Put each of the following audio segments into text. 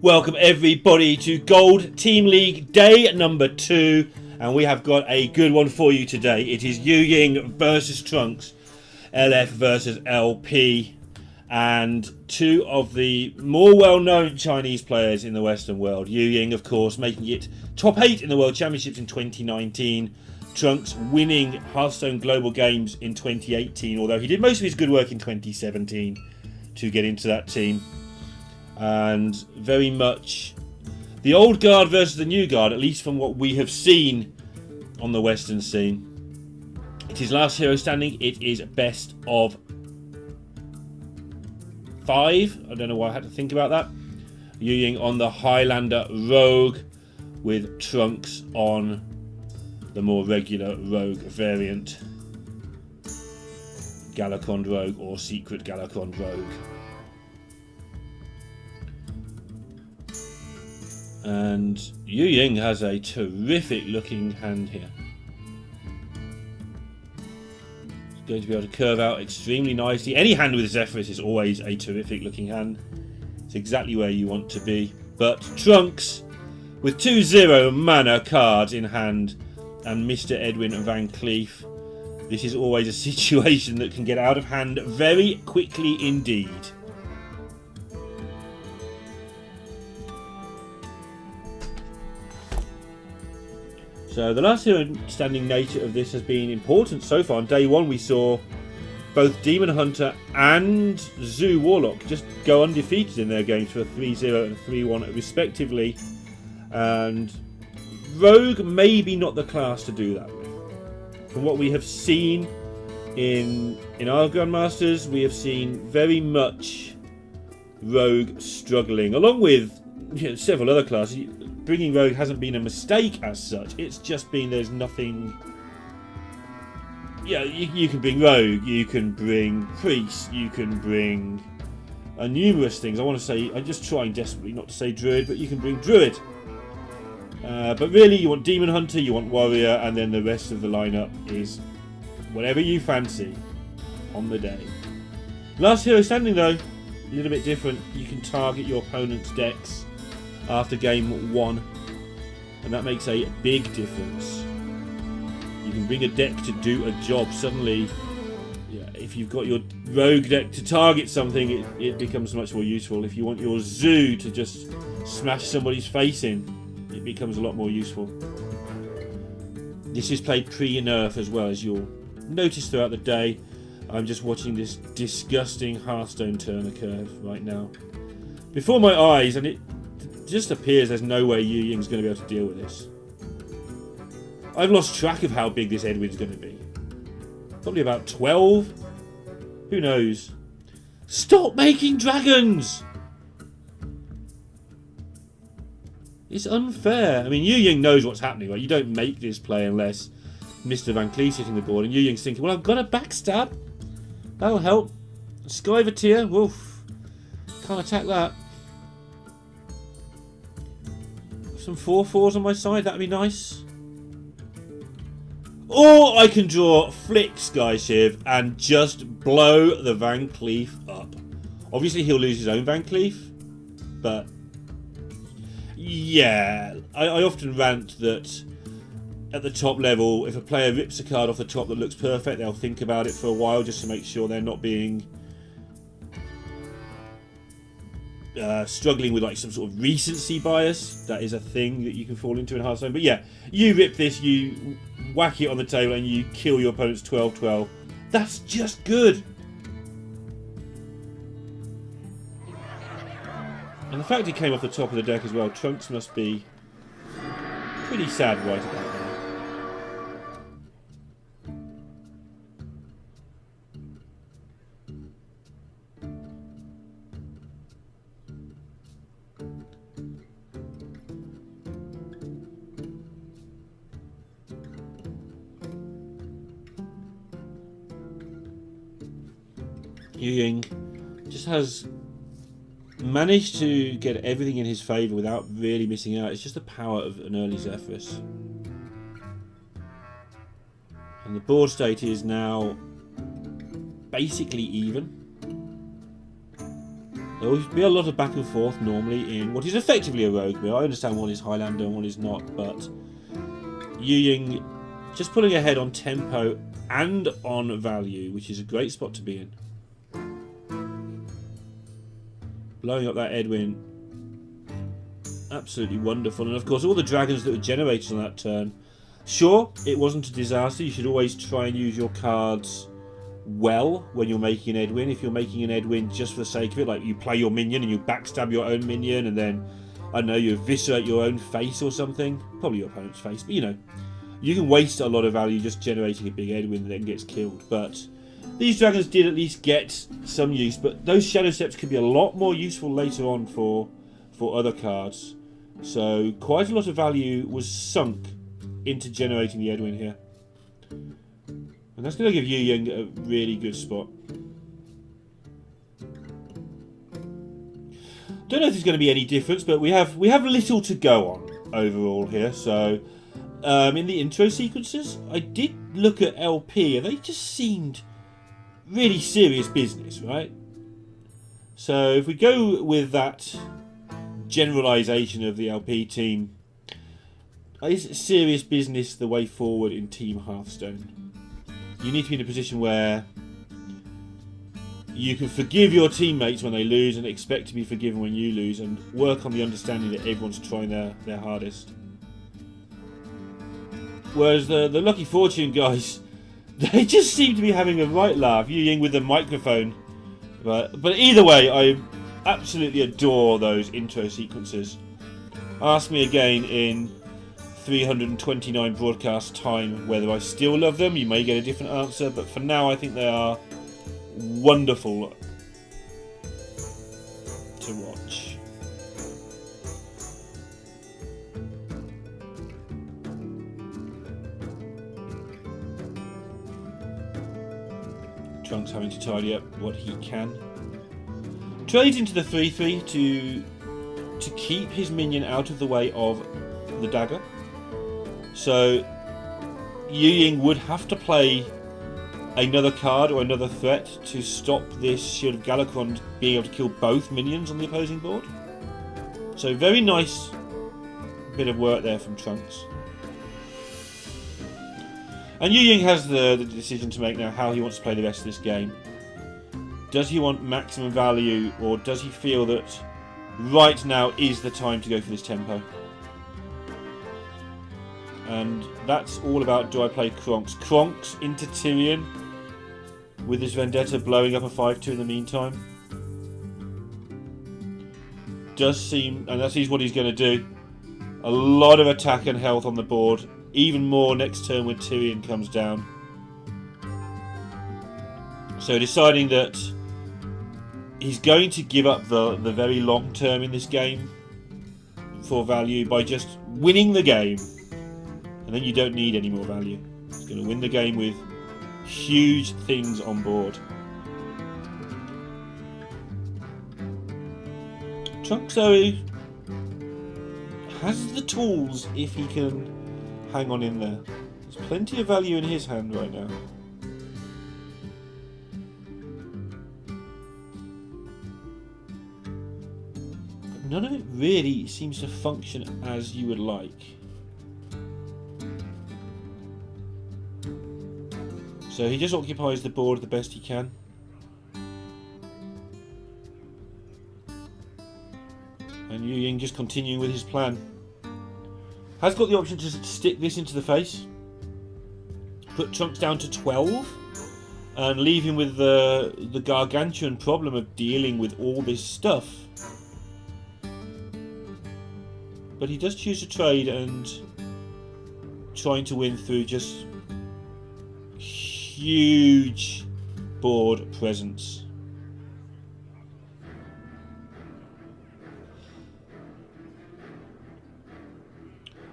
Welcome everybody to Gold Team League day number 2, and we have got a good one for you today. It is Yueying versus Trunks, LF versus LP, and two of the more well-known Chinese players in the Western world. Yueying, of course, making it top 8 in the World Championships in 2019. Trunks winning Hearthstone Global Games in 2018, although he did most of his good work in 2017 to get into that team. And very much the old guard versus the new guard, at least from what we have seen on the Western scene. It is last hero standing. It is best of 5. I don't know why I had to think about that. Yueying on the Highlander Rogue with Trunks on the more regular Rogue variant. Galakond Rogue or Secret Galakond Rogue. And Yueying has a terrific looking hand here. He's going to be able to curve out extremely nicely. Any hand with Zephyrus is always a terrific looking hand. It's exactly where you want to be. But Trunks, with 2-0 mana cards in hand, and Mr. Edwin Van Cleef, this is always a situation that can get out of hand very quickly indeed. So the last hero standing nature of this has been important so far. On day 1 we saw both Demon Hunter and Zoo Warlock just go undefeated in their games for a 3-0 and a 3-1 respectively. And Rogue maybe not the class to do that with. From what we have seen in our Grandmasters, we have seen very much Rogue struggling, along with several other classes. Bringing Rogue hasn't been a mistake as such. It's just been there's nothing. Yeah, you can bring Rogue, you can bring Priest, you can bring numerous things. I want to say, I'm just trying desperately not to say Druid, but you can bring Druid. But really, you want Demon Hunter, you want Warrior, and then the rest of the lineup is whatever you fancy on the day. Last hero standing though, a little bit different. You can target your opponent's decks after game 1, and that makes a big difference. You can bring a deck to do a job. Suddenly, if you've got your Rogue deck to target something, it becomes much more useful. If you want your Zoo to just smash somebody's face in, it becomes a lot more useful. This is played pre-nerf as well, as you'll notice throughout the day. I'm just watching this disgusting Hearthstone turn curve right now before my eyes, and it just appears there's no way Yueying's going to be able to deal with this. I've lost track of how big this Edwin's going to be. Probably about 12? Who knows? Stop making dragons! It's unfair. I mean, Yueying knows what's happening, right? You don't make this play unless Mr. Van Cleef's hitting the board, and Yueying's thinking, well, I've got a backstab. That'll help. Skyvateer, woof. Can't attack that. Some 4/4s on my side, that'd be nice. Or I can draw Flick Sky Shiv and just blow the Van Cleef up. Obviously he'll lose his own Van Cleef, but yeah, I often rant that at the top level, if a player rips a card off the top that looks perfect, they'll think about it for a while just to make sure they're not being struggling with like some sort of recency bias. That is a thing that you can fall into in Hearthstone. But yeah, you rip this, you whack it on the table, and you kill your opponent's 12/12. That's just good. And the fact it came off the top of the deck as well, Trunks must be pretty sad right about that. Yueying just has managed to get everything in his favour without really missing out. It's just the power of an early Zephyrus. And the board state is now basically even. There will be a lot of back and forth normally in what is effectively a rogue mill. I understand one is Highlander and one is not, but Yueying just pulling ahead on tempo and on value, which is a great spot to be in. Blowing up that Edwin, absolutely wonderful. And of course all the dragons that were generated on that turn. Sure, it wasn't a disaster. You should always try and use your cards well when you're making an Edwin. If you're making an Edwin just for the sake of it, like you play your minion and you backstab your own minion and then, I don't know, you eviscerate your own face or something, probably your opponent's face, but you know, you can waste a lot of value just generating a big Edwin that then gets killed. But these dragons did at least get some use, but those Shadow Steps could be a lot more useful later on for other cards. So quite a lot of value was sunk into generating the Edwin here. And that's going to give Yueying a really good spot. Don't know if there's going to be any difference, but we have little to go on overall here. So in the intro sequences, I did look at LP, and they just seemed really serious business, right? So if we go with that generalisation of the LP team, is serious business the way forward in Team Hearthstone? You need to be in a position where you can forgive your teammates when they lose and expect to be forgiven when you lose, and work on the understanding that everyone's trying their hardest. Whereas the Lucky Fortune guys, they just seem to be having a right laugh. Yueying with the microphone. But either way, I absolutely adore those intro sequences. Ask me again in 329 broadcast time whether I still love them. You may get a different answer, but for now I think they are wonderful to watch. Trunks having to tidy up what he can. Trades into the 3-3 to keep his minion out of the way of the dagger. So Yueying would have to play another card or another threat to stop this Shield of Galakrond being able to kill both minions on the opposing board. So very nice bit of work there from Trunks. And Yueying has the decision to make now how he wants to play the rest of this game. Does he want maximum value, or does he feel that right now is the time to go for this tempo? And that's all about, do I play Kronks? Kronks into Tyrion with his Vendetta blowing up a 5-2 in the meantime. Does seem, and that's what he's going to do. A lot of attack and health on the board. Even more next turn when Tyrion comes down. So deciding that he's going to give up the very long term in this game for value by just winning the game. And then you don't need any more value. He's going to win the game with huge things on board. Trunks, though, has the tools if he can hang on in there. There's plenty of value in his hand right now. But none of it really seems to function as you would like. So he just occupies the board the best he can. And Yueying just continuing with his plan. Has got the option to stick this into the face. Put Trunks down to 12. And leave him with the gargantuan problem of dealing with all this stuff. But he does choose to trade and trying to win through just huge board presence.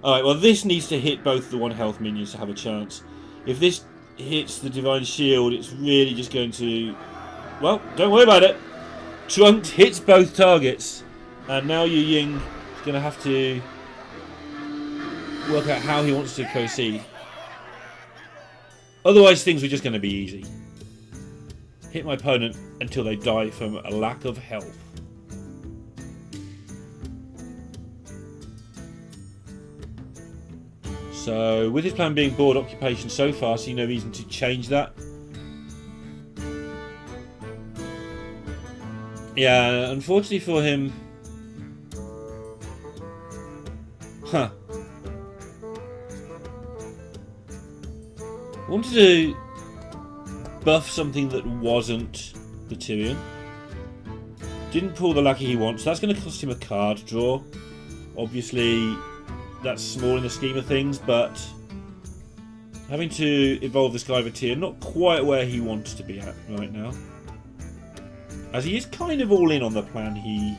Alright, well this needs to hit both the 1 health minions to have a chance. If this hits the Divine Shield, it's really just going to... Well, don't worry about it. Trunks hits both targets. And now Yueying is going to have to work out how he wants to proceed. Otherwise things were just going to be easy. Hit my opponent until they die from a lack of health. So, with his plan being board occupation so far, I see no reason to change that. Yeah, unfortunately for him... Huh. I wanted to buff something that wasn't the Tyrion. Didn't pull the lucky he wants. That's going to cost him a card draw. Obviously, that's small in the scheme of things, but having to evolve this guy with Tyrion, not quite where he wants to be at right now. As he is kind of all in on the plan he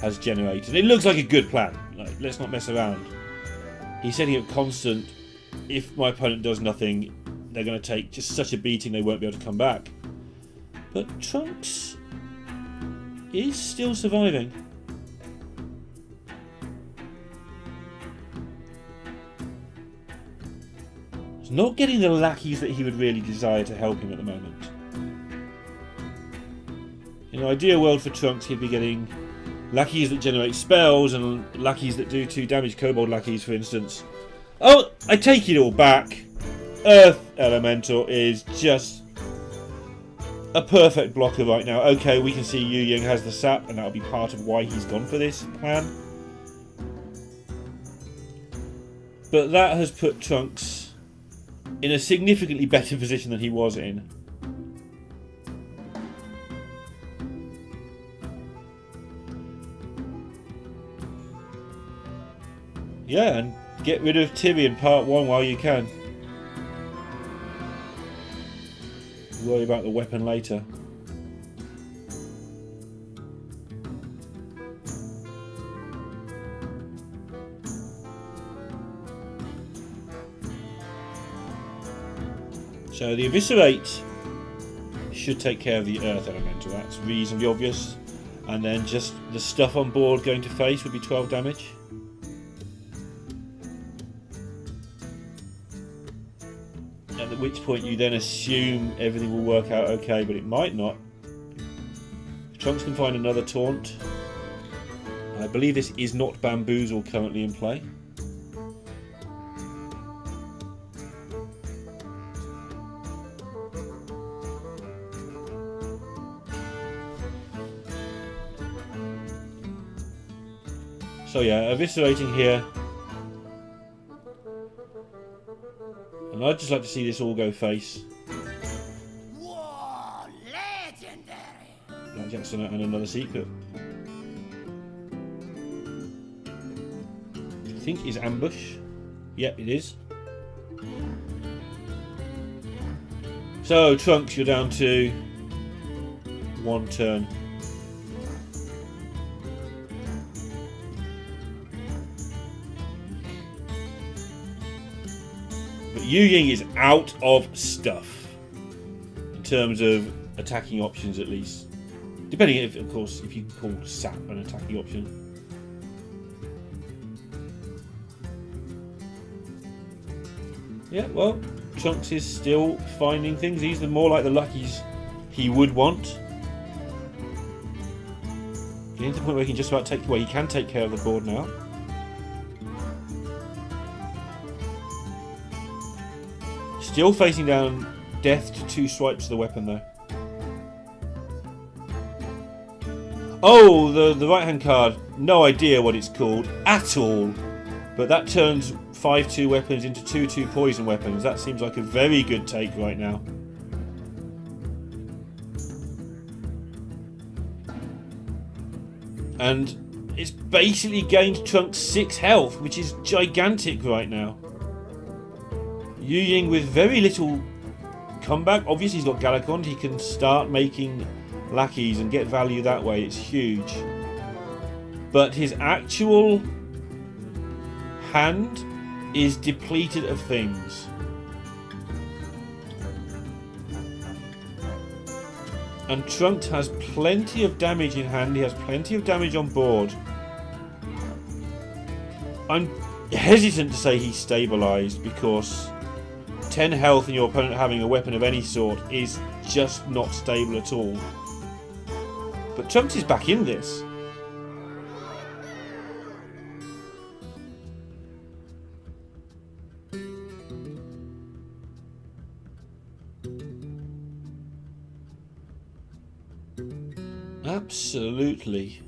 has generated. It looks like a good plan. Like, let's not mess around. He's setting up constant. If my opponent does nothing, they're going to take just such a beating they won't be able to come back. But Trunks is still surviving. He's not getting the lackeys that he would really desire to help him at the moment. In an ideal world for Trunks, he'd be getting lackeys that generate spells and lackeys that do 2 damage, kobold lackeys for instance. Oh, I take it all back. Earth Elemental is just a perfect blocker right now. Okay, we can see Yueying has the sap, and that'll be part of why he's gone for this plan. But that has put Trunks in a significantly better position than he was in. Yeah, and get rid of Tyrion Part 1 while you can. Worry about the weapon later. So the Eviscerate should take care of the Earth Elemental. That's reasonably obvious. And then just the stuff on board going to face would be 12 damage. At which point you then assume everything will work out okay, but it might not. Trunks can find another taunt. I believe this is not Bamboozle currently in play. So yeah, eviscerating here. And I'd just like to see this all go face. Whoa, legendary! Black Jackson and another secret. I think is ambush. Yep, it is. So Trunks, you're down to 1 turn. Yueying is out of stuff in terms of attacking options, at least. Depending, if, of course, if you call sap an attacking option. Yeah, well, Trunks is still finding things. These are more like the luckies he would want. Getting to the point where he can just about take. Well, he can take care of the board now. Still facing down death to 2 swipes of the weapon, though. Oh, the right-hand card. No idea what it's called at all. But that turns 5/2 weapons into 2/2 poison weapons. That seems like a very good take right now. And it's basically gained Trunks 6 health, which is gigantic right now. Yueying with very little comeback. Obviously he's got Galakond. He can start making lackeys and get value that way. It's huge. But his actual hand is depleted of things. And Trunks has plenty of damage in hand. He has plenty of damage on board. I'm hesitant to say he's stabilised because 10 health and your opponent having a weapon of any sort is just not stable at all. But Trunks is back in this. Absolutely.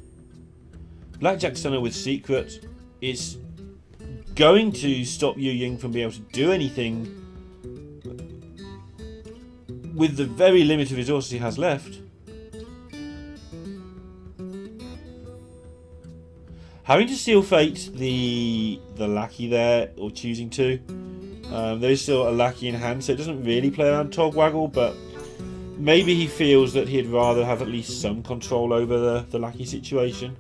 Blackjack Stunner with Secret is going to stop Yueying from being able to do anything with the very limited resources he has left. Having to Seal Fate the lackey there, or choosing to. There is still a lackey in hand, so it doesn't really play around Togwaggle, but maybe he feels that he'd rather have at least some control over the lackey situation.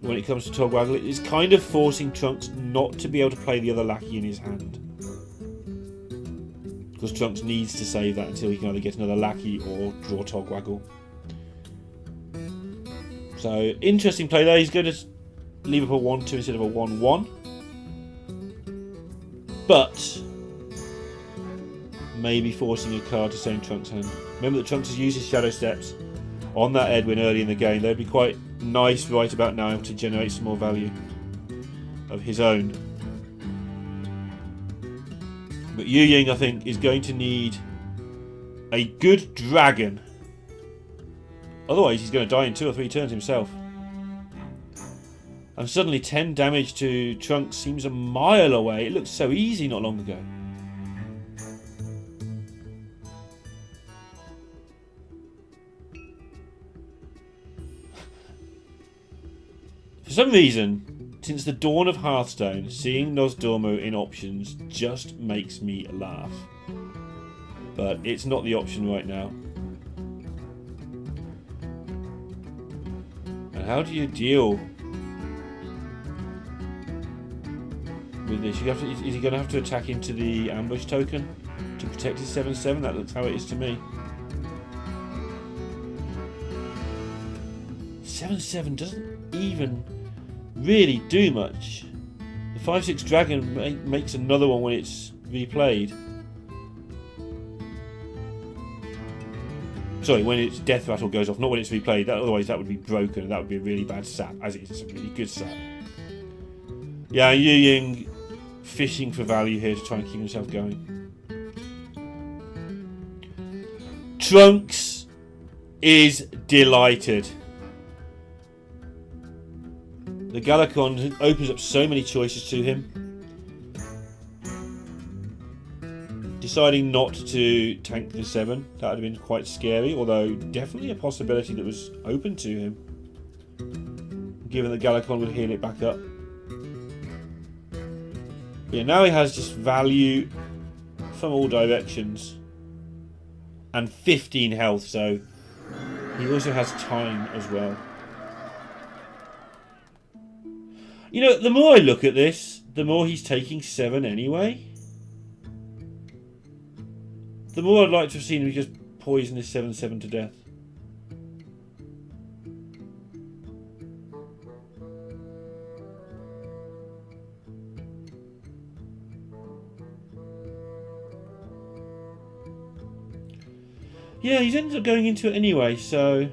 When it comes to Togwaggle, it's kind of forcing Trunks not to be able to play the other lackey in his hand. Because Trunks needs to save that until he can either get another lackey or draw Togwaggle. So, interesting play there. He's going to leave up a 1-2 instead of a 1-1. But maybe forcing a card to stay in Trunks' hand. Remember that Trunks has used his Shadow Steps on that Edwin early in the game. They'd be quite nice right about now to generate some more value of his own. But Yueying, I think, is going to need a good dragon. Otherwise, he's going to die in 2 or 3 turns himself. And suddenly 10 damage to Trunks seems a mile away. It looked so easy not long ago. For some reason, since the dawn of Hearthstone, seeing Nozdormu in options just makes me laugh. But it's not the option right now. And how do you deal with this? Is he going to have to attack into the ambush token to protect his 7/7? That looks how it is to me. 7/7 doesn't even really do much. The 5/6 dragon makes another one when it's replayed. Sorry, when its death rattle goes off, not when it's replayed. Otherwise, that would be broken, and that would be a really bad sap. As it is, it's a really good sap. Yeah, Yueying fishing for value here to try and keep himself going. Trunks is delighted. The Galacon opens up so many choices to him. Deciding not to tank the 7, that would have been quite scary, although definitely a possibility that was open to him. Given that Galacon would heal it back up. But yeah, now he has just value from all directions. And 15 health, so he also has time as well. You know, the more I look at this, the more he's taking 7 anyway. The more I'd like to have seen him just poison this 7/7 to death. Yeah, he's ended up going into it anyway, so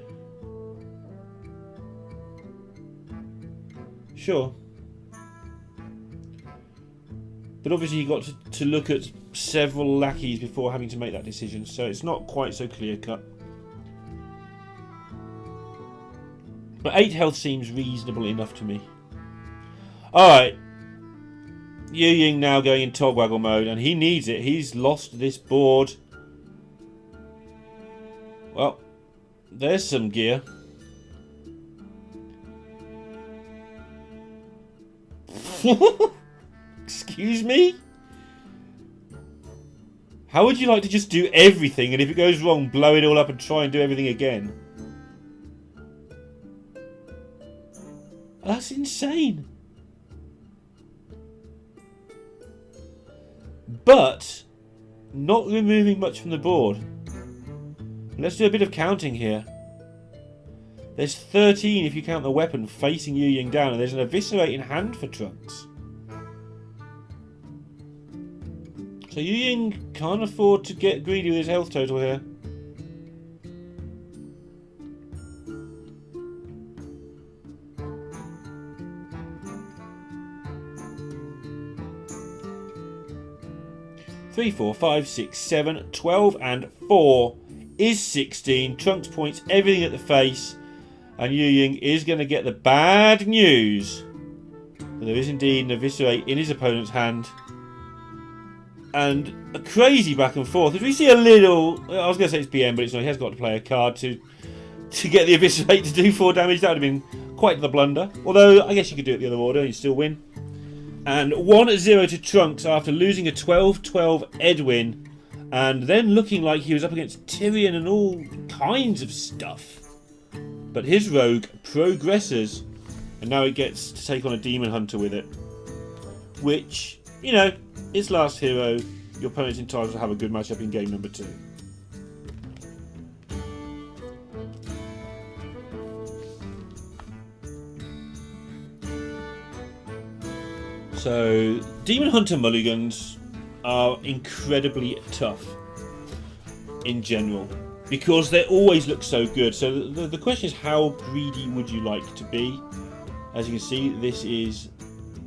sure. But obviously he got to look at several lackeys before having to make that decision, so it's not quite so clear cut. But 8 health seems reasonable enough to me. Alright. Yueying now going in Togwaggle mode, and he needs it. He's lost this board. Well, there's some gear. Excuse me? How would you like to just do everything, and if it goes wrong, blow it all up and try and do everything again? That's insane. But not removing much from the board. Let's do a bit of counting here. There's 13 if you count the weapon facing Yueying down, and there's an Eviscerate in hand for Trunks. So Yueying can't afford to get greedy with his health total here. Three, 4, 5, 6, 7, 12 and 4 is 16. Trunks points everything at the face. And Yueying is going to get the bad news. There is indeed an Eviscerate in his opponent's hand. And a crazy back and forth. As we see a little... I was going to say it's BM, but it's not. He has got to play a card to get the Eviscerate to do 4 damage. That would have been quite the blunder. Although, I guess you could do it the other order and you still win. And 1-0 to Trunks after losing a 12-12 Edwin. And then looking like he was up against Tyrion and all kinds of stuff. But his rogue progresses. And now it gets to take on a Demon Hunter with it. Which, you know, its last hero. Your opponent's entitled to have a good matchup in game number 2. So, Demon Hunter mulligans are incredibly tough in general because they always look so good. So the question is, how greedy would you like to be? As you can see, this is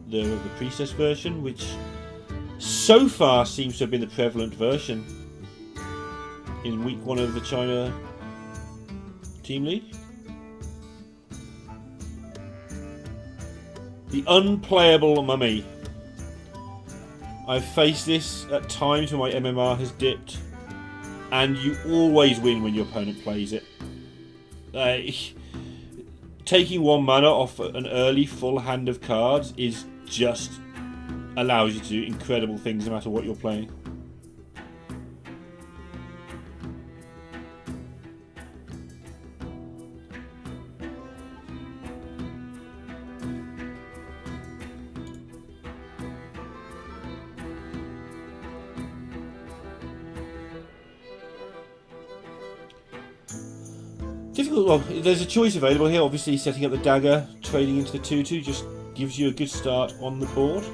the Priestess version, which so far seems to have been the prevalent version in week 1 of the China Team League. The unplayable mummy. I've faced this at times when my MMR has dipped, and you always win when your opponent plays it. Taking 1 mana off an early full hand of cards is just allows you to do incredible things no matter what you're playing. Difficult. Well, there's a choice available here. Obviously, setting up the dagger, trading into the 2/2 just gives you a good start on the board.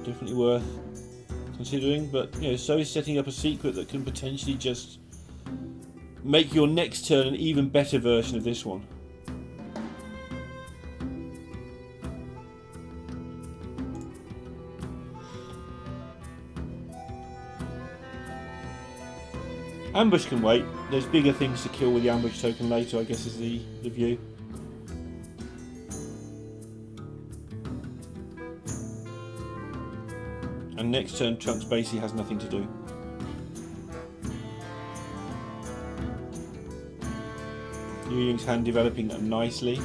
Definitely worth considering, but you know, so is setting up a secret that can potentially just make your next turn an even better version of this one. Ambush can wait. There's bigger things to kill with the ambush token later, I guess is the view. And next turn Trunks basically has nothing to do. Yueying's hand developing nicely.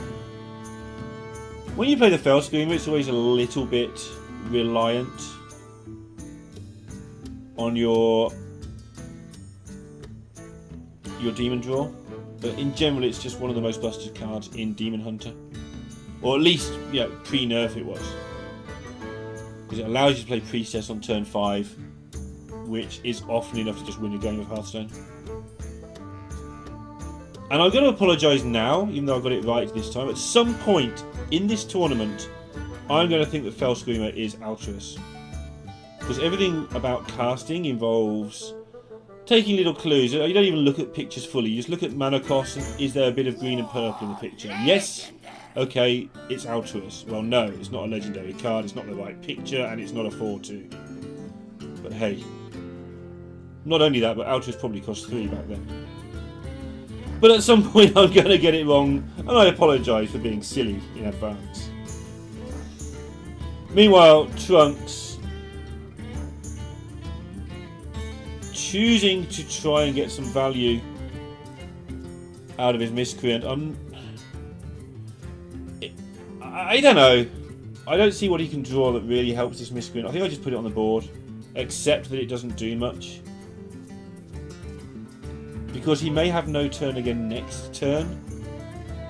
When you play the Fell Screamer, it's always a little bit reliant on your demon draw, but in general it's just one of the most busted cards in Demon Hunter, or at least pre-nerf it was, because it allows you to play Priestess on turn 5, which is often enough to just win a game of Hearthstone. And I'm going to apologise now, even though I got it right this time. At some point in this tournament I'm going to think that Fell Screamer is Altruist, because everything about casting involves taking little clues. You don't even look at pictures fully. You just look at mana cost and is there a bit of green and purple in the picture? Yes. Okay, it's Altruist. Well, no, it's not a legendary card. It's not the right picture, and it's not a 4/2. But hey, not only that, but Altruist probably cost 3 back then. But at some point, I'm going to get it wrong, and I apologise for being silly in advance. Meanwhile, Trunks choosing to try and get some value out of his Miscreant. I don't know. I don't see what he can draw that really helps this Miscreant. I think I just put it on the board, except that it doesn't do much, because he may have no turn again next turn.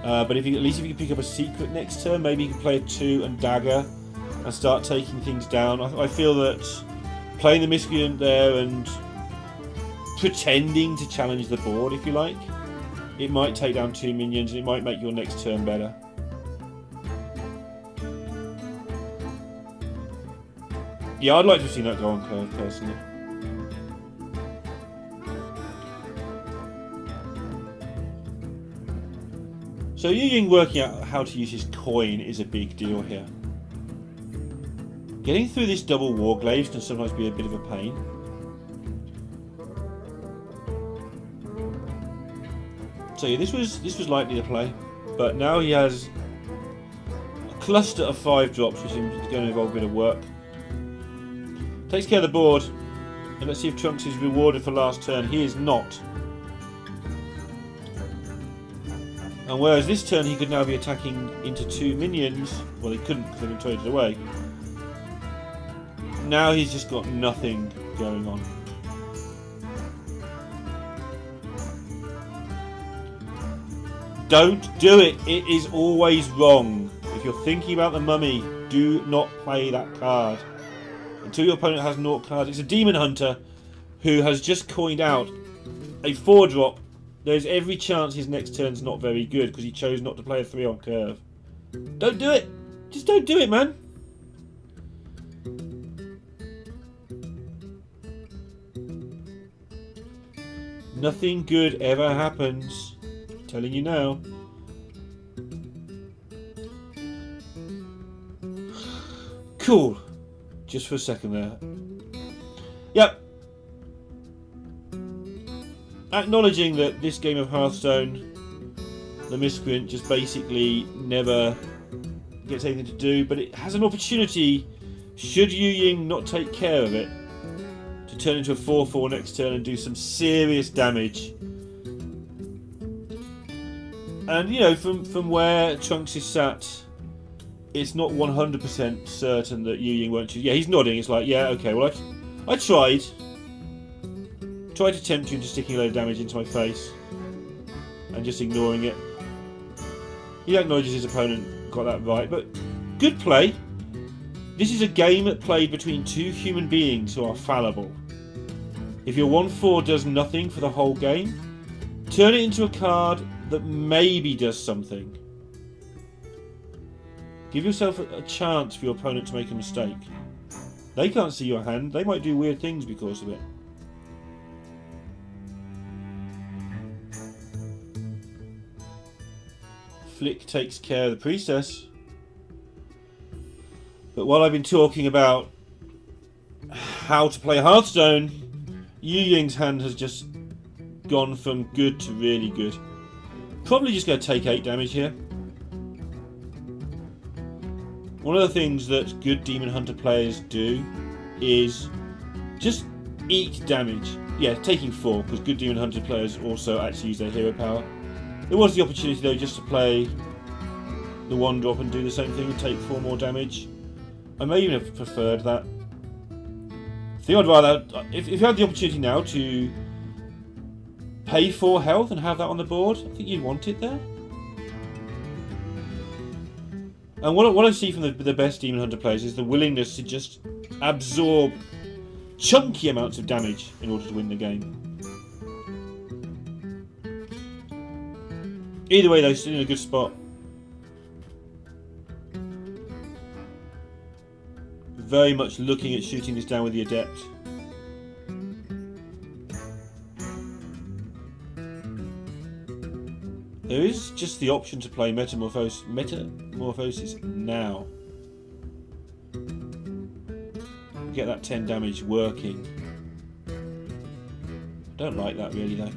But at least if you can pick up a secret next turn, maybe you can play a 2 and dagger and start taking things down. I feel that playing the Miscreant there and pretending to challenge the board, if you like, it might take down 2 minions and it might make your next turn better. Yeah, I'd like to have seen that go on curve, personally. So Yueying working out how to use his coin is a big deal here. Getting through this double Warglaives can sometimes be a bit of a pain. So yeah, this was likely to play, but now he has a cluster of 5 drops, which is going to involve a bit of work. Takes care of the board, and let's see if Trunks is rewarded for last turn. He is not. And whereas this turn he could now be attacking into 2 minions, well he couldn't because they've been traded away. Now he's just got nothing going on. Don't do it. It is always wrong. If you're thinking about the mummy, do not play that card. Until your opponent has 0 cards. It's a Demon Hunter who has just coined out a 4-drop. There's every chance his next turn's not very good because he chose not to play a 3 on curve. Don't do it. Just don't do it, man. Nothing good ever happens. I'm telling you now. Cool. Just for a second there. Yep. Acknowledging that this game of Hearthstone, the Miscreant just basically never gets anything to do, but it has an opportunity, should Yueying not take care of it, to turn into a 4/4 next turn and do some serious damage. And you know, from where Trunks is sat, it's not 100% certain that Yueying won't choose. Yeah, he's nodding. It's like, yeah, okay. Well, I tried to tempt you into sticking a load of damage into my face and just ignoring it. He acknowledges his opponent got that right, but good play. This is a game played between 2 human beings who are fallible. If your 1/4 does nothing for the whole game, turn it into a card that maybe does something. Give yourself a chance for your opponent to make a mistake. They can't see your hand. They might do weird things because of it. Flick takes care of the priestess. But while I've been talking about how to play Hearthstone, Yueying's hand has just gone from good to really good. Probably just going to take 8 damage here. One of the things that good Demon Hunter players do is just eat damage. Yeah, taking 4, because good Demon Hunter players also actually use their hero power. There was the opportunity though just to play the 1-drop and do the same thing and take 4 more damage. I may even have preferred that. I think I'd rather, if you had the opportunity now to pay 4 health and have that on the board, I think you'd want it there. And what I see from the best Demon Hunter players is the willingness to just absorb chunky amounts of damage in order to win the game. Either way though, still in a good spot. Very much looking at shooting this down with the Adept. There is just the option to play Metamorphosis now. Get that 10 damage working. I don't like that really though.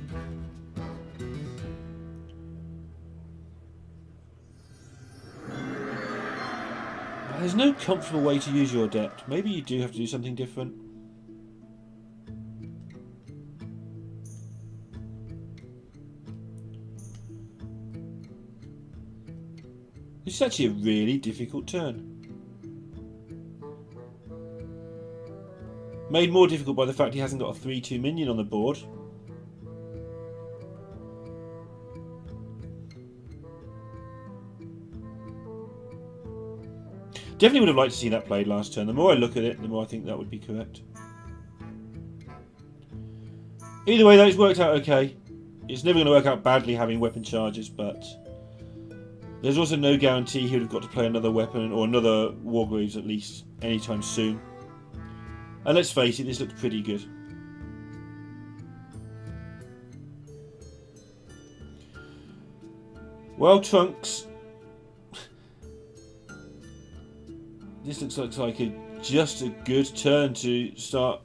There's no comfortable way to use your Adept. Maybe you do have to do something different. This is actually a really difficult turn. Made more difficult by the fact he hasn't got a 3/2 minion on the board. Definitely would have liked to see that played last turn. The more I look at it, the more I think that would be correct. Either way though, it's worked out okay. It's never going to work out badly having weapon charges, but there's also no guarantee he would have got to play another weapon or another Wargreaves at least anytime soon. And let's face it, this looks pretty good. Well, Trunks, this looks like just a good turn to start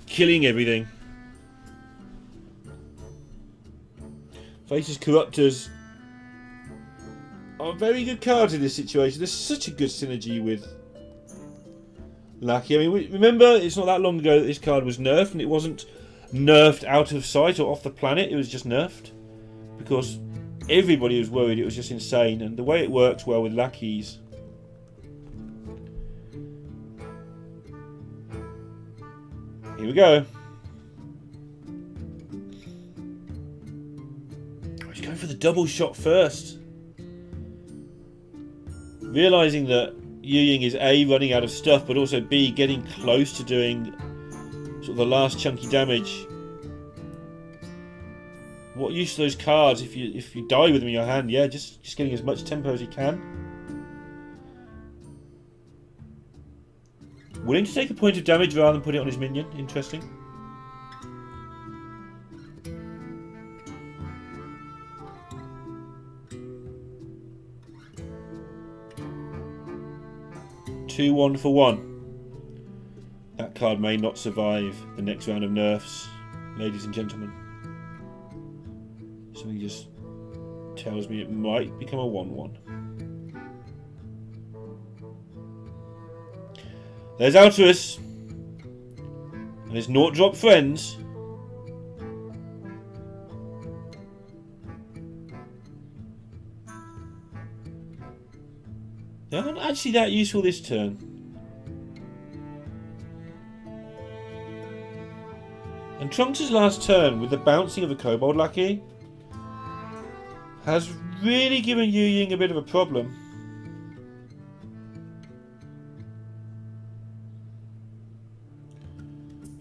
killing everything. Faces Corruptors are very good cards in this situation. There's such a good synergy with Lackey. I mean, remember, it's not that long ago that this card was nerfed, and it wasn't nerfed out of sight or off the planet. It was just nerfed because everybody was worried it was just insane, and the way it works well with Lackeys. Here we go. He's going for the double shot first. Realising that Yueying is A, running out of stuff, but also B, getting close to doing sort of the last chunky damage. What use are those cards if you die with them in your hand? Yeah, just getting as much tempo as you can. Willing to take a point of damage rather than put it on his minion. Interesting. Two 1 for 1. That card may not survive the next round of nerfs, ladies and gentlemen. Something just tells me it might become a 1-1. There's Alterus and his naught drop friends. They aren't actually that useful this turn. And Trunks' last turn with the bouncing of a Kobold Lackey has really given Yueying a bit of a problem.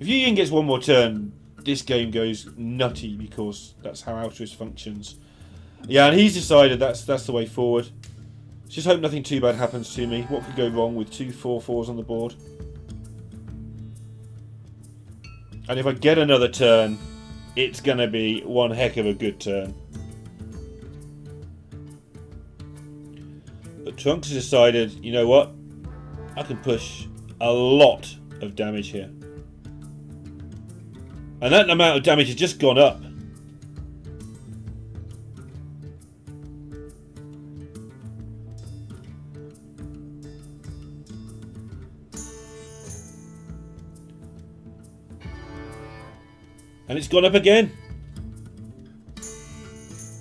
If Yueying gets one more turn, this game goes nutty because that's how Alterus functions. Yeah, and he's decided that's the way forward. Just hope nothing too bad happens to me. What could go wrong with two 4/4s on the board? And if I get another turn, it's going to be one heck of a good turn. But Trunks has decided, you know what? I can push a lot of damage here. And that amount of damage has just gone up. And it's gone up again. It's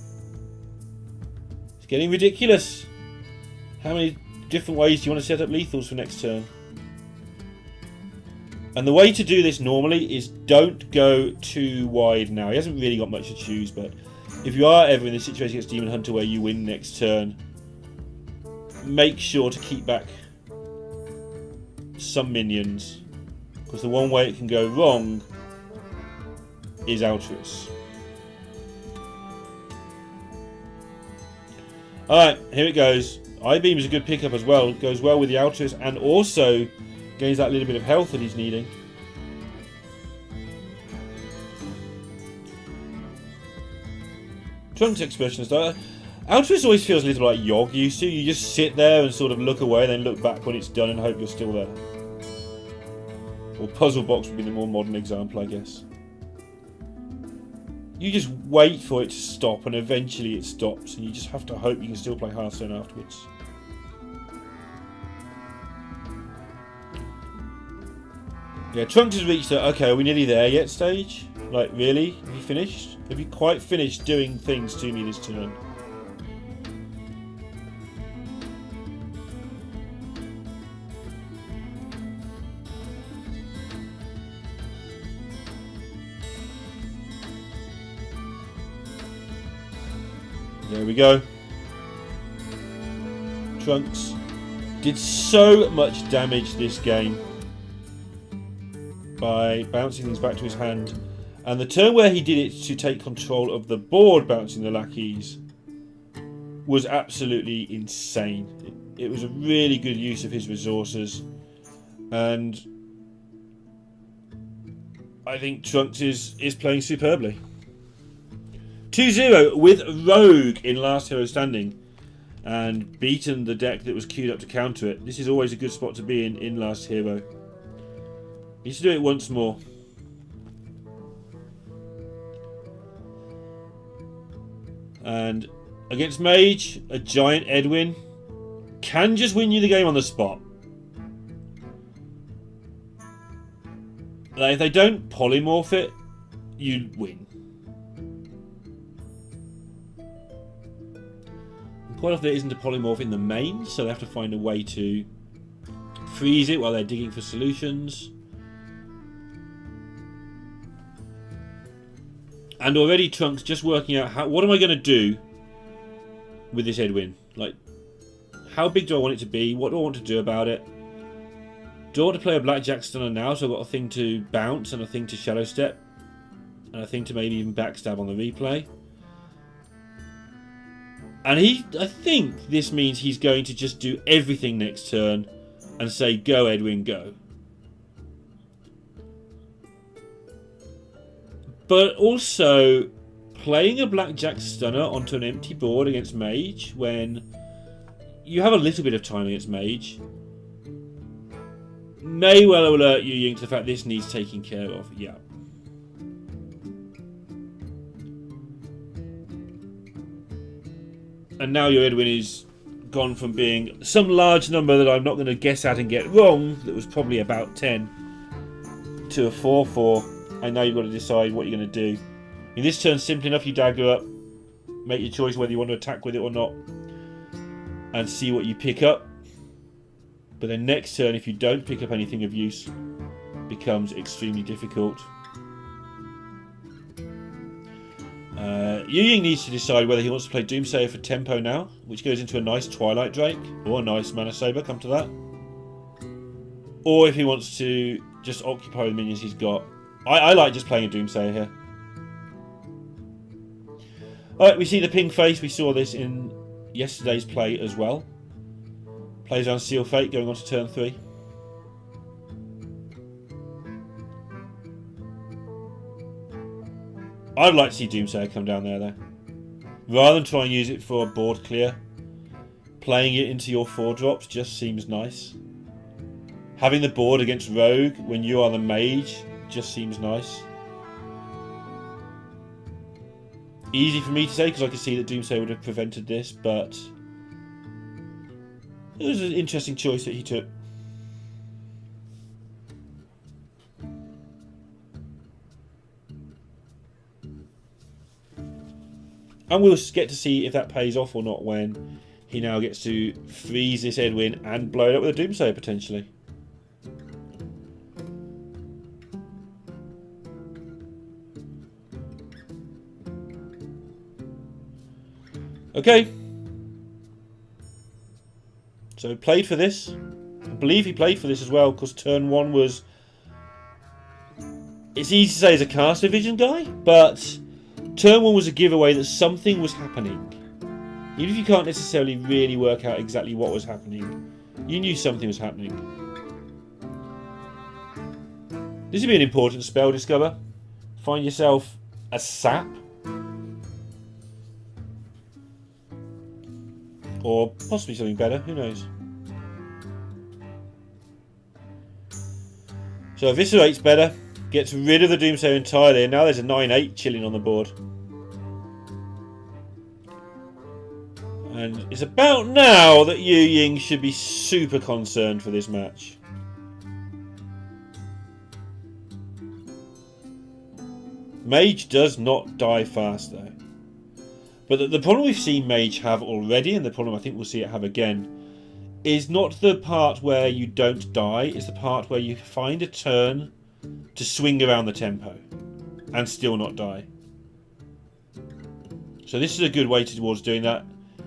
getting ridiculous. How many different ways do you want to set up lethals for next turn? And the way to do this normally is don't go too wide now. He hasn't really got much to choose, but if you are ever in this situation against Demon Hunter where you win next turn, make sure to keep back some minions. Because the one way it can go wrong is Alterus. Alright, here it goes. I-Beam is a good pickup as well. Goes well with the Alterus and also gains that little bit of health that he's needing. Trunks expressionist. Alterus always feels a little like Yogg used to. You just sit there and sort of look away, then look back when it's done and hope you're still there. Or Puzzle Box would be the more modern example, I guess. You just wait for it to stop, and eventually it stops, and you just have to hope you can still play Hearthstone afterwards. Yeah, Trunks has reached the, okay, are we nearly there yet stage? Like, really? Have you finished? Have you quite finished doing things to me this turn? There we go. Trunks did so much damage this game by bouncing things back to his hand. And the turn where he did it to take control of the board, bouncing the lackeys, was absolutely insane. It was a really good use of his resources. And I think Trunks is playing superbly. 2-0 with Rogue in last hero standing and beaten the deck that was queued up to counter it. This is always a good spot to be in last hero. Needs to do it once more. And against Mage, a giant Edwin can just win you the game on the spot. Like, if they don't polymorph it, you win. Quite often there isn't a polymorph in the main, so they have to find a way to freeze it while they're digging for solutions. And already Trunks just working out what am I going to do with this Edwin? Like, how big do I want it to be? What do I want to do about it? Do I want to play a Blackjack Stunner now, so I've got a thing to bounce and a thing to Shadow Step and a thing to maybe even backstab on the replay? And I think this means he's going to just do everything next turn and say, go Edwin, go. But also, playing a Blackjack Stunner onto an empty board against Mage when you have a little bit of time against Mage may well alert Yueying to the fact this needs taking care of. Yeah. And now your Edwin is gone from being some large number that I'm not going to guess at and get wrong, that was probably about 10, to a 4-4. And now you've got to decide what you're going to do. In this turn, simply enough, you dagger up, make your choice whether you want to attack with it or not, and see what you pick up. But then next turn, if you don't pick up anything of use, becomes extremely difficult. Yueying needs to decide whether he wants to play Doomsayer for tempo now, which goes into a nice Twilight Drake, or a nice Mana Saber, come to that. Or if he wants to just occupy the minions he's got. I like just playing a Doomsayer here. Alright, we see the ping face. We saw this in yesterday's play as well. Plays on Seal Fate, going on to turn 3. I'd like to see Doomsayer come down there, though. Rather than try and use it for a board clear, playing it into your 4-drops just seems nice. Having the board against Rogue when you are the Mage just seems nice. Easy for me to say because I could see that Doomsayer would have prevented this, but it was an interesting choice that he took. And we'll get to see if that pays off or not when he now gets to freeze this Edwin and blow it up with a Doomsayer potentially. Okay. So played for this. I believe he played for this as well because turn 1 was... It's easy to say as a caster vision guy, but turn 1 was a giveaway that something was happening. Even if you can't necessarily really work out exactly what was happening, you knew something was happening. This would be an important spell, Discover. Find yourself a sap. Or possibly something better, who knows. So Eviscerate's better. Gets rid of the Doomsayer entirely, and now there's a 9-8 chilling on the board. And it's about now that Yueying should be super concerned for this match. Mage does not die fast though. But the problem we've seen Mage have already, and the problem I think we'll see it have again, is not the part where you don't die, it's the part where you find a turn to swing around the tempo and still not die. So this is a good way towards doing that.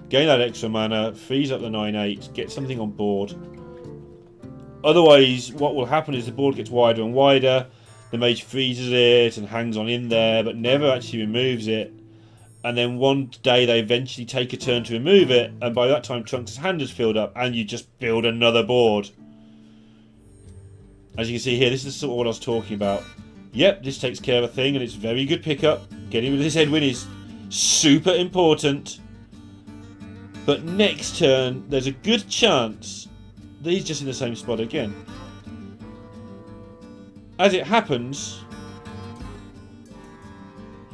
Gain that extra mana, freeze up the 9-8, get something on board. Otherwise, what will happen is the board gets wider and wider, the Mage freezes it and hangs on in there, but never actually removes it. And then one day they eventually take a turn to remove it, and by that time Trunks' hand has filled up, and you just build another board. As you can see here, this is sort of what I was talking about. Yep, this takes care of a thing, and it's very good pickup. Getting rid of this Edwin is super important. But next turn, there's a good chance that he's just in the same spot again. As it happens,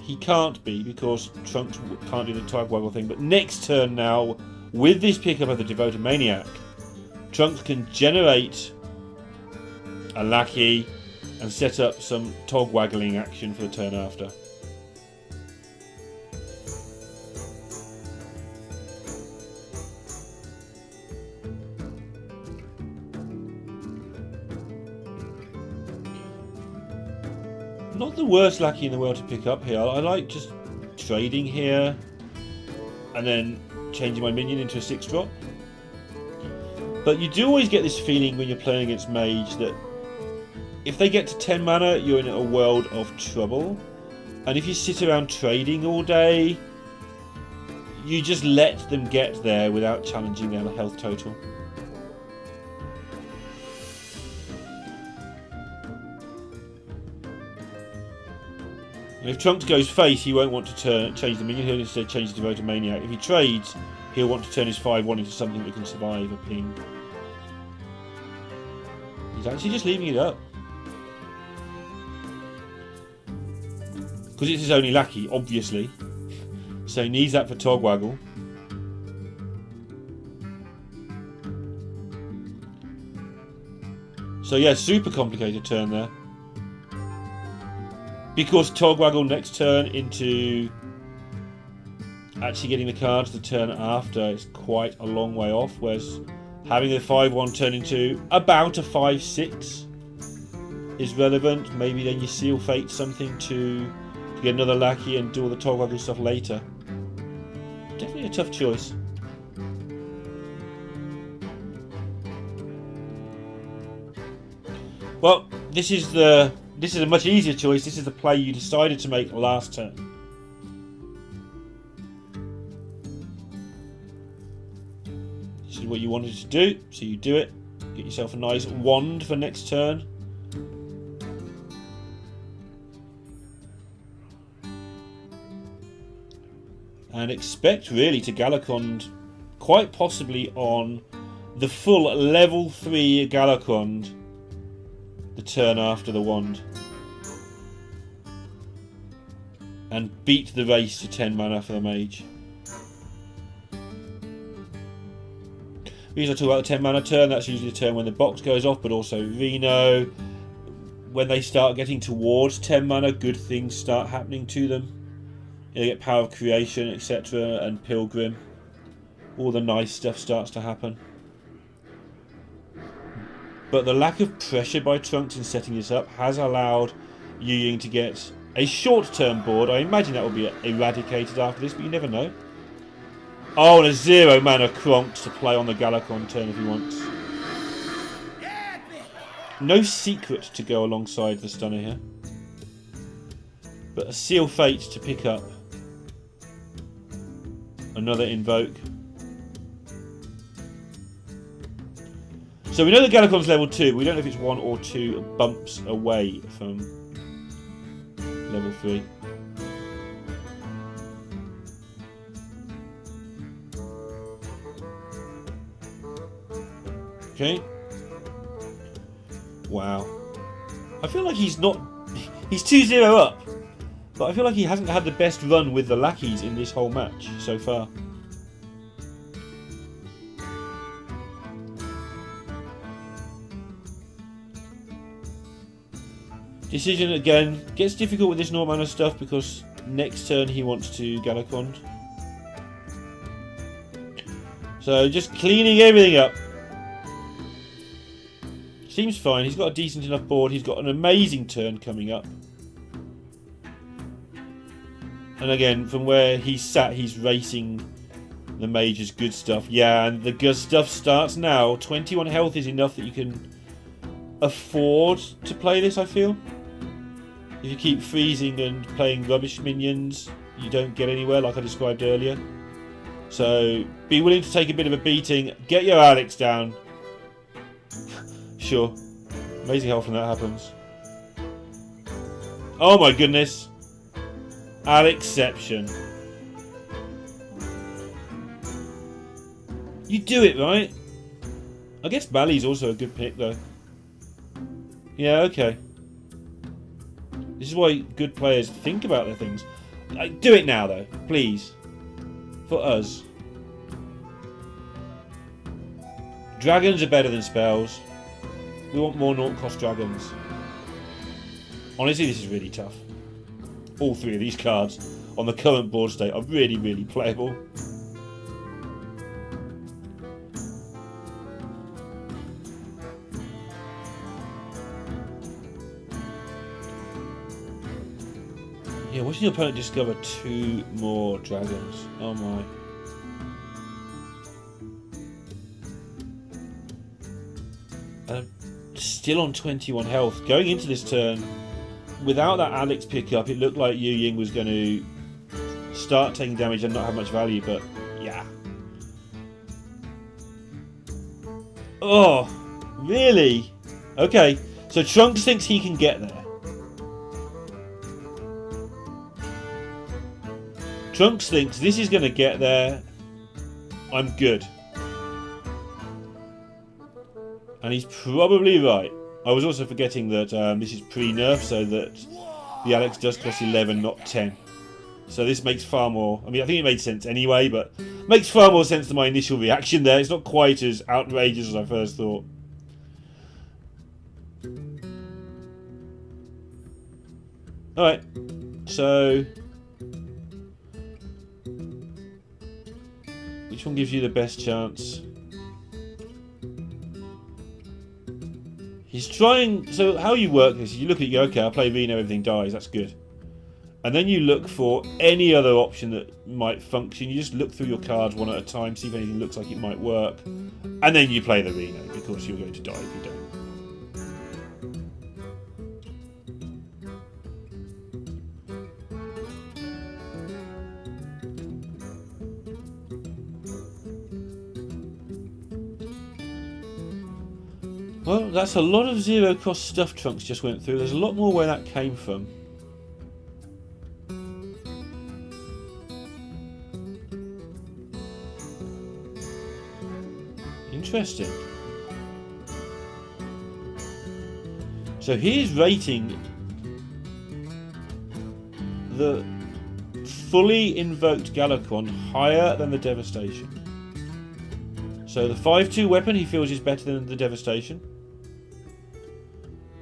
he can't be because Trunks can't do the tug waggle thing. But next turn now, with this pickup of the Devoted Maniac, Trunks can generate a lackey and set up some tog waggling action for the turn after. Not the worst lackey in the world to pick up here. I like just trading here and then changing my minion into a 6-drop. But you do always get this feeling when you're playing against Mage that if they get to 10 mana, you're in a world of trouble. And if you sit around trading all day, you just let them get there without challenging their health total. And if Trunks goes face, he won't want to change the minion, he'll instead change the Devoted Maniac. If he trades, he'll want to turn his 5-1 into something that can survive a ping. He's actually just leaving it up. Because it's his only lackey, obviously. So he needs that for Togwaggle. So yeah, super complicated turn there. Because Togwaggle next turn into actually getting the cards the turn after is quite a long way off, whereas having a 5-1 turn into about a 5-6 is relevant. Maybe then you seal fate something to get another lackey and do all the Togwaggle stuff later. Definitely a tough choice. Well, this is a much easier choice. This is the play you decided to make last turn. This is what you wanted to do, so you do it. Get yourself a nice wand for next turn. And expect really to Galakond quite possibly on the full level 3 Galakond the turn after the wand. And beat the race to 10 mana for the mage. Usually I talk about the 10 mana turn, that's usually the turn when the box goes off, but also Reno. When they start getting towards 10 mana, good things start happening to them. They get Power of Creation, etc. and Pilgrim. All the nice stuff starts to happen. But the lack of pressure by Trunks in setting this up has allowed Yueying to get a short-term board. I imagine that will be eradicated after this, but you never know. Oh, and a 0 mana Kronks to play on the Galakon turn if he wants. No secret to go alongside the stunner here. But a Seal Fate to pick up. Another Invoke. So we know the Galakon's level 2, but we don't know if it's 1 or 2 bumps away from level 3. Okay. Wow. I feel like he's not... He's 2-0 up. But I feel like he hasn't had the best run with the lackeys in this whole match so far. Decision again gets difficult with this Normana stuff because next turn he wants to Galakond. So just cleaning everything up. Seems fine. He's got a decent enough board. He's got an amazing turn coming up. And again, from where he's sat, he's racing the mage's good stuff. Yeah, and the good stuff starts now. 21 health is enough that you can afford to play this, I feel. If you keep freezing and playing rubbish minions, you don't get anywhere, like I described earlier. So, be willing to take a bit of a beating. Get your Alex down. Sure. Amazing how often that happens. Oh my goodness. Alexception. You do it, right? I guess Bali's also a good pick, though. Yeah, okay. This is why good players think about their things. Do it now, though, please. For us. Dragons are better than spells. We want more naught-cost dragons. Honestly, this is really tough. All three of these cards on the current board state are really, really playable. Yeah, watching your opponent discover 2 more dragons. Oh my. Still on 21 health. Going into this turn, without that Alex pickup, it looked like Yueying was going to start taking damage and not have much value, but yeah. Oh, really? Okay, so Trunks thinks he can get there. Trunks thinks this is going to get there. I'm good. And he's probably right. I was also forgetting that this is pre-nerf, so that the Alex does cost 11, not 10. So this makes far more... I mean, I think it made sense anyway, but makes far more sense than my initial reaction there. It's not quite as outrageous as I first thought. Alright, so... which one gives you the best chance? He's trying... So how you work this is you look at you, okay, I'll play Reno, everything dies, that's good. And then you look for any other option that might function. You just look through your cards one at a time, see if anything looks like it might work. And then you play the Reno, because you're going to die if you don't. Well, that's a lot of zero-cost stuff Trunks just went through. There's a lot more where that came from. Interesting. So he's rating the fully invoked Galacron higher than the Devastation. So the 5/2 weapon he feels is better than the Devastation.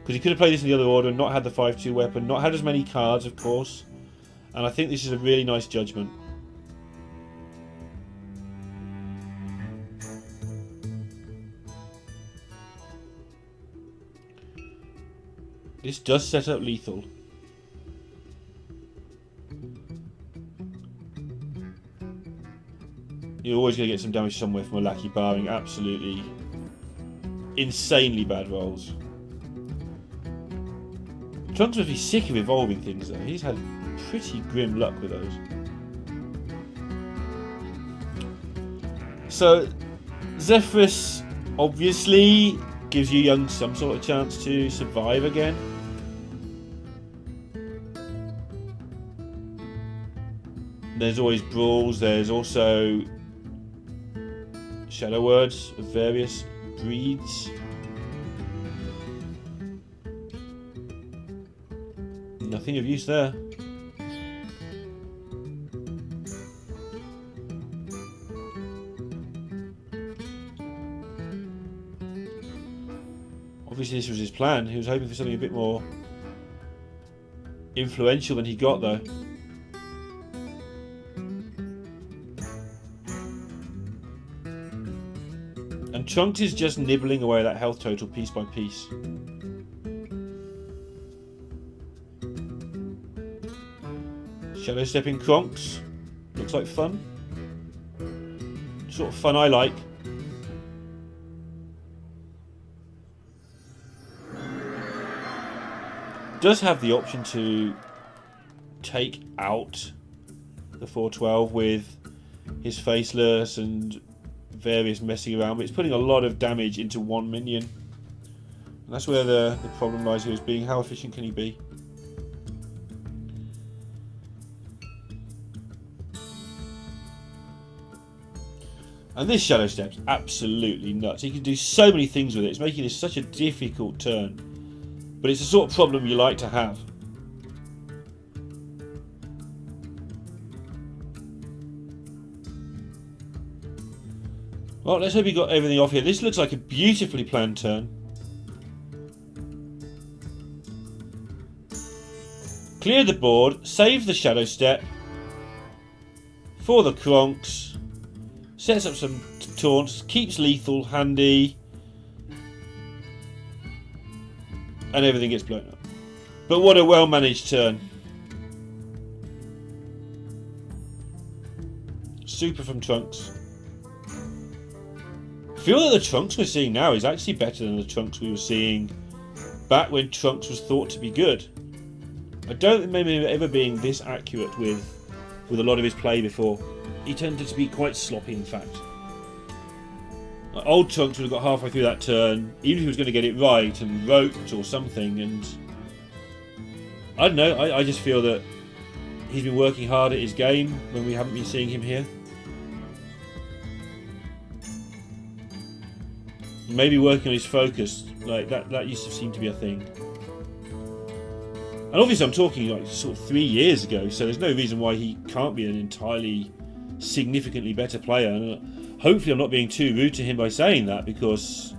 Because he could have played this in the other order and not had the 5/2 weapon, not had as many cards, of course. And I think this is a really nice judgment. This does set up lethal. You're always going to get some damage somewhere from a lackey, barring absolutely insanely bad rolls. Trunks must be sick of evolving things though. He's had pretty grim luck with those. So Zephyrus obviously gives Yueying some sort of chance to survive again. There's always brawls, there's also shadow words of various breeds. Nothing of use there. Obviously this was his plan. He was hoping for something a bit more influential than he got though. And Trunks is just nibbling away that health total piece by piece. Shadow stepping Kronks. Looks like fun. Sort of fun I like. Does have the option to take out the 412 with his Faceless and various messing around, but it's putting a lot of damage into one minion. And that's where the problem lies here, is being how efficient can he be? And this Shadow Step's absolutely nuts. He can do so many things with it. It's making this such a difficult turn. But it's the sort of problem you like to have. Well, let's hope he got everything off here. This looks like a beautifully planned turn. Clear the board, save the shadow step for the Kronks, sets up some taunts, keeps lethal handy, and everything gets blown up. But what a well managed turn. Super from Trunks. I feel that the Trunks we're seeing now is actually better than the Trunks we were seeing back when Trunks was thought to be good. I don't remember him ever being this accurate with a lot of his play before. He tended to be quite sloppy, in fact. Like old Trunks would have got halfway through that turn, even if he was going to get it right and roped or something, and I don't know, I just feel that he's been working hard at his game when we haven't been seeing him here. Maybe working on his focus, like that used to seem to be a thing. And obviously I'm talking like sort of 3 years ago, so there's no reason why he can't be an entirely significantly better player. And hopefully I'm not being too rude to him by saying that, because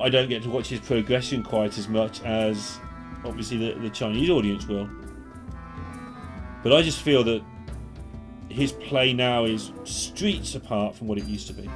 I don't get to watch his progression quite as much as obviously the Chinese audience will. But I just feel that his play now is streets apart from what it used to be.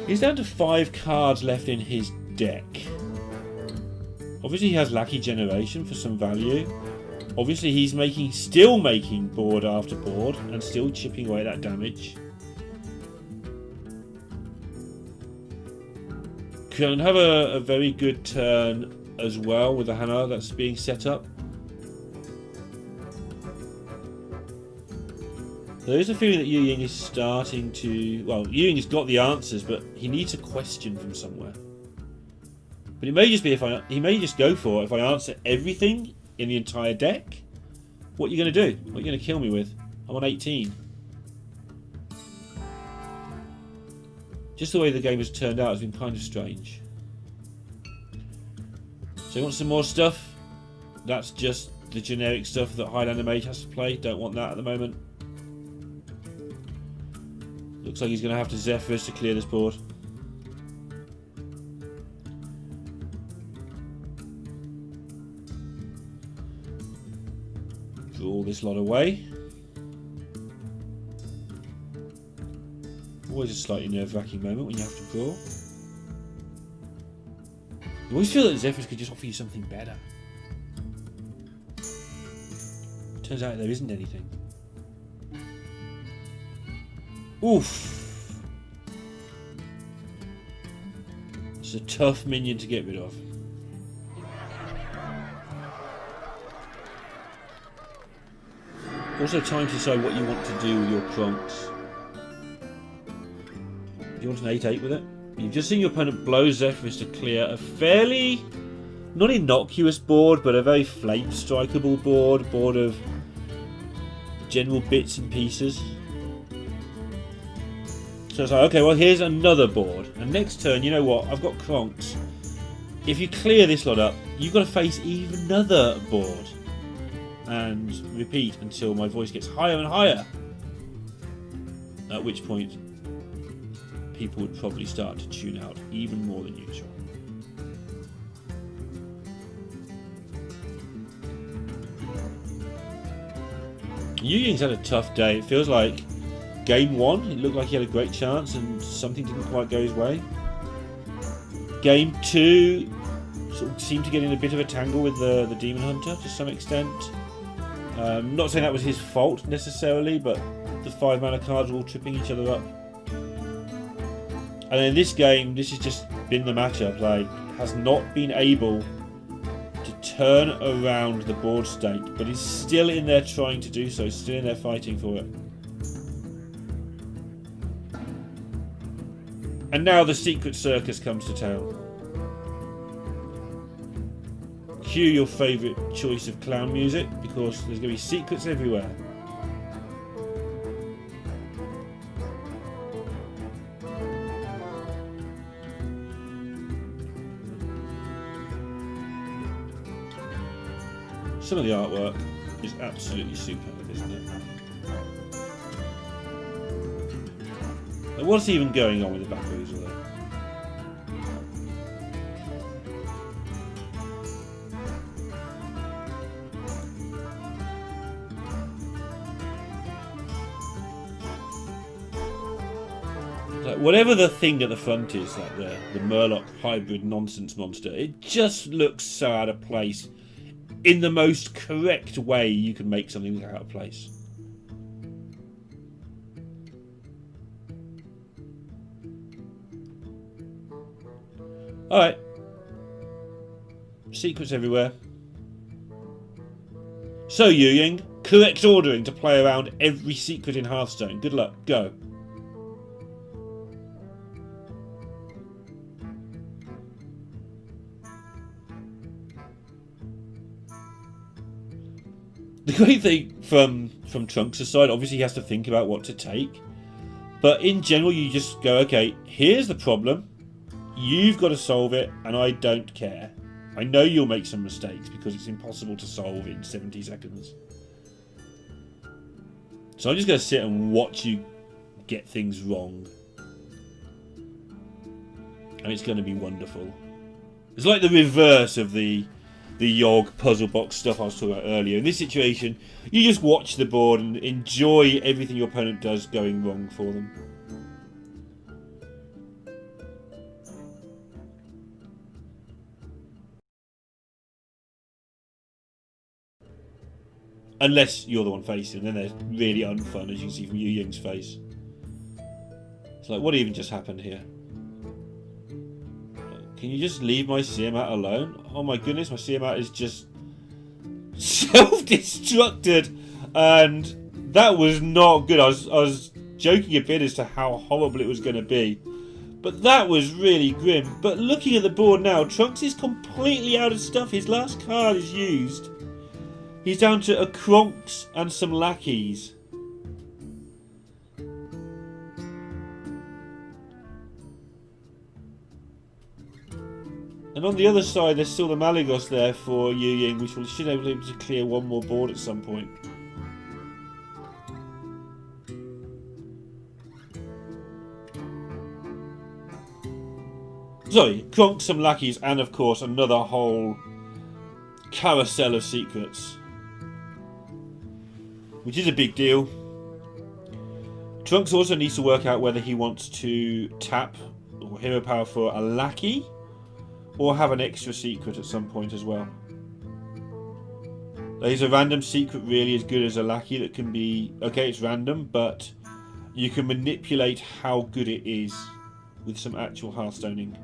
He's down to 5 cards left in his deck. Obviously he has Lackey Generation for some value. Obviously he's still making board after board and still chipping away that damage. Can have a very good turn as well with the Hana that's being set up. There is a feeling that Yueying is starting to... Well, Yueying has got the answers, but he needs a question from somewhere. But it may just be he may just go for, if I answer everything in the entire deck, what are you going to do? What are you going to kill me with? I'm on 18. Just the way the game has turned out has been kind of strange. So you want some more stuff? That's just the generic stuff that Highlander Mage has to play. Don't want that at the moment. Looks like he's going to have to Zephyrus to clear this board. Draw this lot away. Always a slightly nerve-wracking moment when you have to draw. You always feel that Zephyrus could just offer you something better. Turns out there isn't anything. Oof. It's a tough minion to get rid of. Also time to decide what you want to do with your Kronks. Do you want an 8-8 with it? You've just seen your opponent blow Zephyrus to clear a fairly, not innocuous board, but a very flame strikeable board of general bits and pieces. So it's like, okay, well here's another board. And next turn, you know what? I've got Kronks. If you clear this lot up, you've got to face even another board. And repeat until my voice gets higher and higher. At which point, people would probably start to tune out even more than usual. Yueying's had a tough day. It feels like Game 1, it looked like he had a great chance and something didn't quite go his way. Game 2 sort of seemed to get in a bit of a tangle with the Demon Hunter to some extent. Not saying that was his fault necessarily, but the 5 mana cards were all tripping each other up. And in this game, this has just been the matchup. Like, has not been able to turn around the board state, but is still in there trying to do so, still in there fighting for it. And now the Secret Circus comes to town. Cue your favourite choice of clown music, because there's going to be secrets everywhere. Some of the artwork is absolutely superb, isn't it? Like, what's even going on with the Bamboozle there? Like, whatever the thing at the front is, like the Murloc hybrid nonsense monster, it just looks so out of place. In the most correct way you can make something look out of place. Alright. Secrets everywhere. So, Yueying, correct ordering to play around every secret in Hearthstone. Good luck. Go. The great thing from Trunks' side, obviously he has to think about what to take. But in general, you just go, okay, here's the problem. You've got to solve it, and I don't care. I know you'll make some mistakes because it's impossible to solve in 70 seconds. So I'm just going to sit and watch you get things wrong. And it's going to be wonderful. It's like the reverse of the Yogg puzzle box stuff I was talking about earlier. In this situation, you just watch the board and enjoy everything your opponent does going wrong for them. Unless you're the one facing, then they're really unfun, as you can see from Yueying's face. It's like, what even just happened here? Can you just leave my Siamat alone? Oh my goodness, my Siamat is just self-destructed, and that was not good. I was joking a bit as to how horrible it was going to be, but that was really grim. But looking at the board now, Trunks is completely out of stuff. His last card is used. He's down to a Kronks and some lackeys. And on the other side, there's still the Malygos there for Yueying, which should be able to clear one more board at some point. Sorry, Kronk, some lackeys, and of course another whole carousel of secrets. Which is a big deal. Trunks also needs to work out whether he wants to tap or hero power for a lackey, or have an extra secret at some point as well. Is a random secret really as good as a lackey that can be... Okay, it's random, but you can manipulate how good it is with some actual Hearthstoning.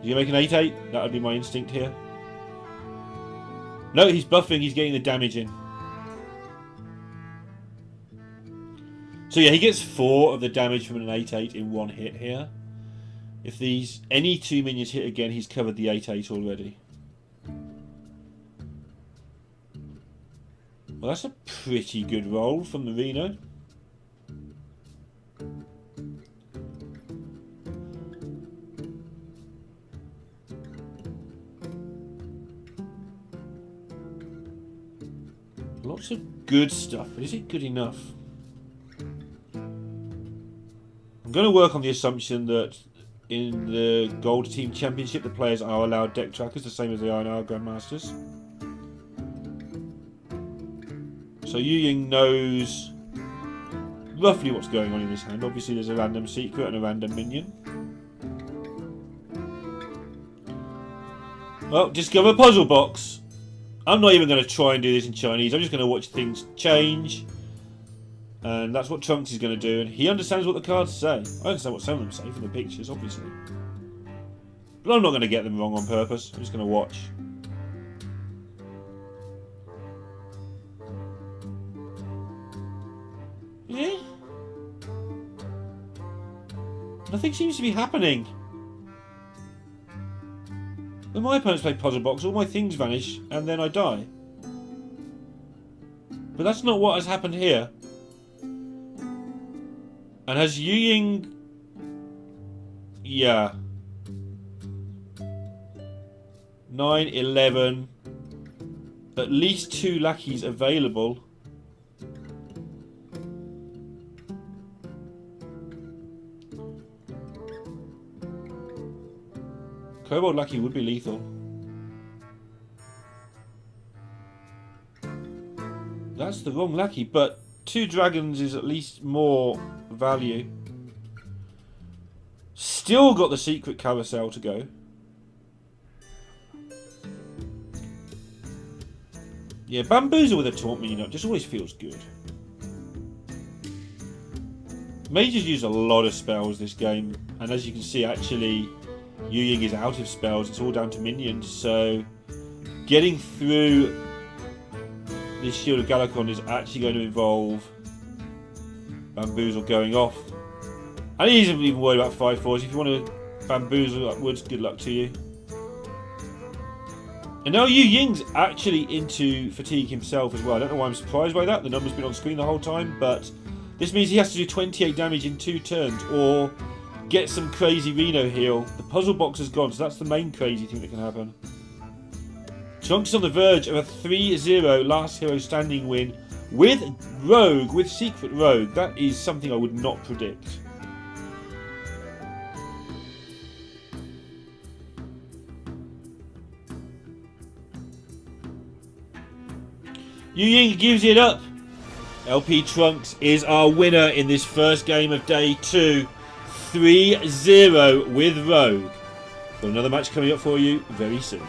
Is he going to make an 8-8? That would be my instinct here. No, he's buffing, he's getting the damage in. So yeah, he gets 4 of the damage from an 8-8 in one hit here. If these any 2 minions hit again, he's covered the 8-8 already. Well, that's a pretty good roll from the Reno. Lots of good stuff, but is it good enough? I'm going to work on the assumption that in the Gold Team Championship, the players are allowed deck trackers, the same as they are in our Grandmasters. So Yueying knows roughly what's going on in his hand. Obviously there's a random secret and a random minion. Well, discover puzzle box. I'm not even going to try and do this in Chinese. I'm just going to watch things change. And that's what Trunks is going to do. And he understands what the cards say. I understand what some of them say from the pictures, obviously. But I'm not going to get them wrong on purpose. I'm just going to watch. Yeah? Nothing seems to be happening. When my opponents play puzzle box, all my things vanish and then I die. But that's not what has happened here. And has Yueying... Yeah. 9, 11. At least 2 lackeys available. Kobold lackey would be lethal. That's the wrong lackey, but 2 dragons is at least more value. Still got the secret carousel to go. Yeah, Bamboozle with a taunt minion up just always feels good. Mages use a lot of spells this game, and as you can see, actually, Yueying is out of spells. It's all down to minions, so getting through this Shield of Galakon is actually going to involve Bamboozle going off. And he isn't even worried about 5/4s. If you want to Bamboozle upwards, good luck to you. And now Yueying's actually into fatigue himself as well. I don't know why I'm surprised by that. The number's been on screen the whole time, but this means he has to do 28 damage in 2 turns, or get some crazy Reno heal. The puzzle box is gone, so that's the main crazy thing that can happen. Chunks on the verge of a 3-0 last hero standing win with Rogue, with Secret Rogue. That is something I would not predict. Yueying gives it up. LP Trunks is our winner in this first game of day 2. 3-0 with Rogue. Got another match coming up for you very soon.